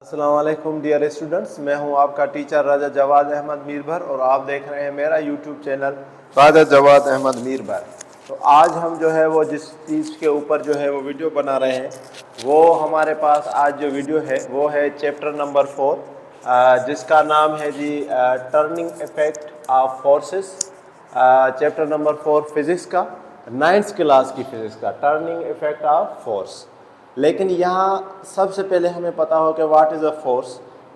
अस्सलाम वालेकुम dear students, मैं हूं आपका टीचर राजा जवाद अहमद मीरभर और आप देख रहे हैं मेरा यूट्यूब चैनल राजा जवाद अहमद मीरभर। तो आज हम जो है वो जिस चीज़ के ऊपर जो है वो वीडियो बना रहे हैं वो हमारे पास आज जो वीडियो है वो है चैप्टर नंबर 4 जिसका नाम है जी turning effect of forces. Chapter number 4 physics का 9th क्लास की फिज़िक्स का टर्निंग इफेक्ट ऑफ फोर्स। लेकिन यहाँ सबसे पहले हमें पता हो कि व्हाट इज़ अ फोर्स।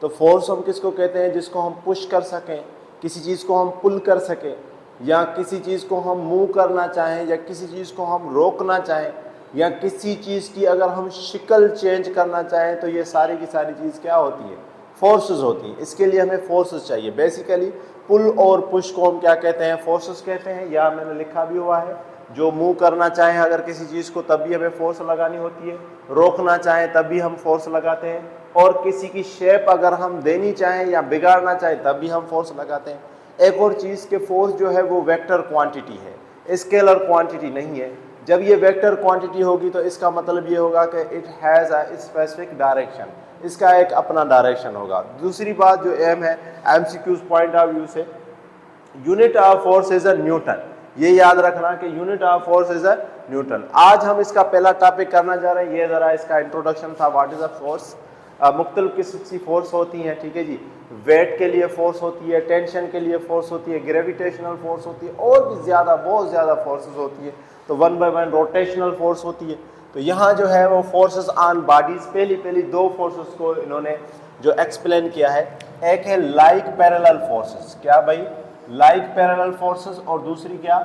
तो फोर्स हम किसको कहते हैं? जिसको हम पुश कर सकें, किसी चीज़ को हम पुल कर सकें, या किसी चीज़ को हम मूव करना चाहें, या किसी चीज़ को हम रोकना चाहें, या किसी चीज़ की अगर हम शक्ल चेंज करना चाहें, तो ये सारी की सारी चीज़ क्या होती है? फोर्सेस होती हैं। इसके लिए हमें फोर्सेस चाहिए। बेसिकली पुल और पुश को हम क्या कहते हैं? फोर्सेस कहते हैं। या मैंने लिखा भी हुआ है, जो मूव करना चाहें अगर किसी चीज़ को तब भी हमें फोर्स लगानी होती है, रोकना चाहें तब भी हम फोर्स लगाते हैं, और किसी की शेप अगर हम देनी चाहें या बिगाड़ना चाहें तब भी हम फोर्स लगाते हैं। एक और चीज़ के फोर्स जो है वो वेक्टर क्वांटिटी है, स्केलर क्वांटिटी नहीं है। जब ये वेक्टर क्वांटिटी होगी तो इसका मतलब ये होगा कि it has a specific direction, इसका एक अपना डायरेक्शन होगा। दूसरी बात जो एम है एमसीक्यूज पॉइंट ऑफ व्यू से, unit of force is a Newton. ये याद रखना कि unit of force is a Newton. आज हम इसका पहला टॉपिक करना जा रहे हैं। ये जरा इसका इंट्रोडक्शन था, व्हाट इज अ फोर्स। मुख्तलिफ किस्म की फोर्स होती हैं, ठीक है जी। वेट के लिए फोर्स होती है, टेंशन के लिए फोर्स होती है, ग्रेविटेशनल फोर्स होती है, और भी ज़्यादा बहुत ज़्यादा फोर्सेस होती है। तो 1 by 1 रोटेशनल फोर्स होती है। तो यहाँ जो है वो फोर्सेस ऑन बॉडीज, पहली दो फोर्सेस को इन्होंने जो एक्सप्लेन किया है, एक है लाइक पैरेलल फोर्सेस। क्या भाई? Like parallel forces. और दूसरी क्या?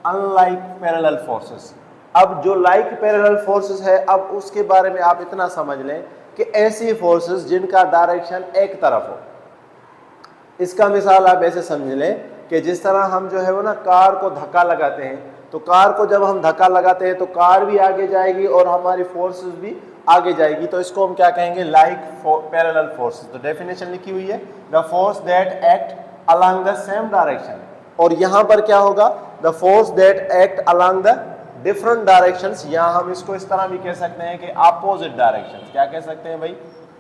Unlike parallel forces. अब जो लाइक पैरेलल फोर्सेस है, अब उसके बारे में आप इतना समझ लें कि ऐसी फोर्सेस जिनका डायरेक्शन एक तरफ हो। इसका मिसाल आप ऐसे समझ लें कि जिस तरह हम जो है वो ना कार को धक्का लगाते हैं, तो कार को जब हम धक्का लगाते हैं तो कार भी आगे जाएगी और हमारी फोर्सेस भी आगे जाएगी। तो इसको हम क्या कहेंगे? Like parallel forces. तो डेफिनेशन लिखी हुई है, the force that act along the same direction। और यहां पर क्या होगा? the force that act along the different directions। यहां हम इसको इस तरह भी कह सकते हैं कि opposite directions। क्या कह सकते हैं भाई?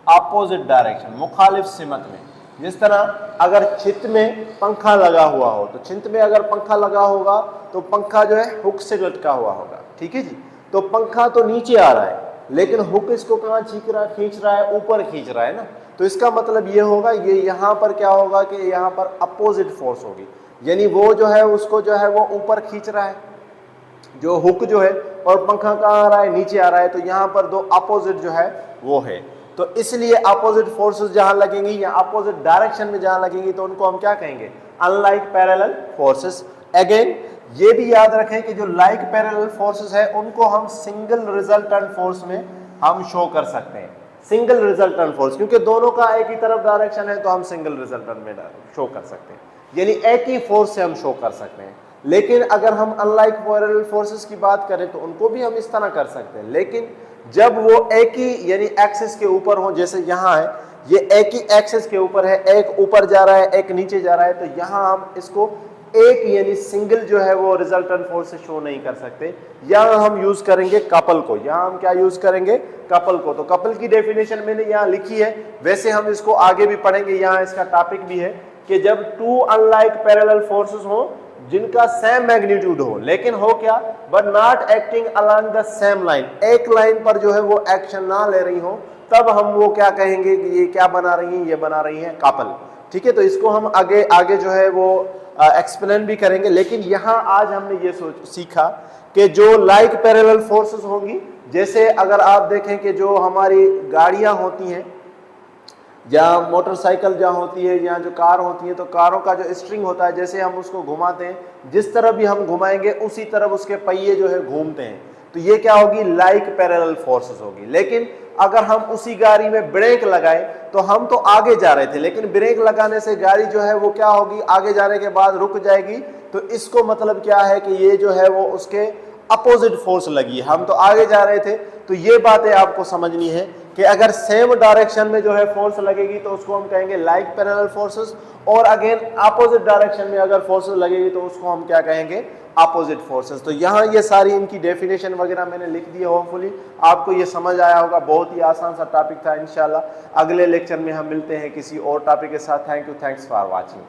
opposite direction, मुखालिफ सिमत में। जिस तरह अगर छित में पंखा लगा हुआ हो, तो छित में अगर पंखा लगा होगा तो पंखा जो है हुक से लटका हुआ होगा, ठीक है जी। तो पंखा तो नीचे आ रहा है, लेकिन हुक इसको कहाँ खींच रहा है? ऊपर खींच रहा है ना। तो इसका मतलब ये होगा, ये यहाँ पर क्या होगा कि यहाँ पर अपोजिट फोर्स होगी, यानी वो जो है उसको जो है वो ऊपर खींच रहा है, जो हुक जो है, और पंखा कहाँ आ रहा है? नीचे आ रहा है। तो यहाँ पर दो अपोजिट जो है वो है। तो इसलिए अपोजिट फोर्सेस जहाँ लगेंगी या अपोजिट डायरेक्शन में जहाँ लगेंगी तो उनको हम क्या कहेंगे? Unlike parallel forces. अगेन ये भी याद रखें कि जो लाइक पैरेलल फोर्सेस है उनको हम सिंगल रिजल्टेंट फोर्स में हम शो कर सकते हैं। सिंगल रिजल्टेंट फोर्स, क्योंकि दोनों का एक ही तरफ डायरेक्शन है, तो हम सिंगल रिजल्टेंट में शो कर सकते हैं, यानी एक ही फोर्स से हम शो कर सकते हैं। लेकिन अगर हम अनलाइक पैरेलल फोर्सेस की बात करें तो उनको भी हम इस तरह कर सकते हैं, लेकिन जब वो एक ही यानी एक्सिस के ऊपर हो, जैसे यहाँ है, ये एक ही एक्सिस के ऊपर है, एक ऊपर जा रहा है एक नीचे जा रहा है, तो यहाँ हम इसको एक यानी सिंगल जो है वो रिजल्टेंट फोर्स से शो नहीं कर सकते। यहाँ हम यूज करेंगे कपल को। यहाँ हम क्या यूज करेंगे? कपल को। तो कपल की डेफिनेशन मैंने यहाँ लिखी है, वैसे हम इसको आगे भी पढ़ेंगे। यहाँ इसका टॉपिक भी है कि जब टू अनलाइक पैरेलल फोर्सेस हो जिनका सेम मैग्नीट्यूड हो, लेकिन हो क्या? But not acting along the same line, एक लाइन पर जो है वो एक्शन ना ले रही हो, तब हम वो क्या कहेंगे कि ये क्या बना रही हैं? ये बना रही हैं कपल, ठीक है। तो इसको हम आगे जो है वो एक्सप्लेन भी करेंगे। लेकिन यहाँ आज हमने ये सीखा कि जो लाइक पैरेलल फोर्सेस होंगी, जैसे अगर आप देखें कि जो हमारी गाड़ियाँ होती हैं या मोटरसाइकिल जहाँ होती है या जो कार होती है, तो कारों का जो स्ट्रिंग होता है, जैसे हम उसको घुमाते हैं, जिस तरह भी हम घुमाएंगे उसी तरफ उसके पहिए जो है घूमते हैं। तो ये क्या होगी? लाइक पैरेलल फोर्सेस होगी। लेकिन अगर हम उसी गाड़ी में ब्रेक लगाए, तो हम तो आगे जा रहे थे, लेकिन ब्रेक लगाने से गाड़ी जो है वो क्या होगी? आगे जाने के बाद रुक जाएगी। तो इसको मतलब क्या है कि ये जो है वो उसके अपोजिट फोर्स लगी। हम तो आगे जा रहे थे। तो ये बातें आपको समझनी है कि अगर सेम डायरेक्शन में जो है फोर्स लगेगी तो उसको हम कहेंगे लाइक पैरेलल फोर्सेस, और अगेन अपोजिट डायरेक्शन में अगर फोर्सेस लगेगी तो उसको हम क्या कहेंगे, अपोजिट फोर्सेस। तो यहाँ ये सारी इनकी डेफिनेशन वगैरह मैंने लिख दी है, होपफुली आपको ये समझ आया होगा। बहुत ही आसान सा टॉपिक था। इंशाल्लाह अगले लेक्चर में हम मिलते हैं किसी और टॉपिक के साथ। Thank you, thanks for watching.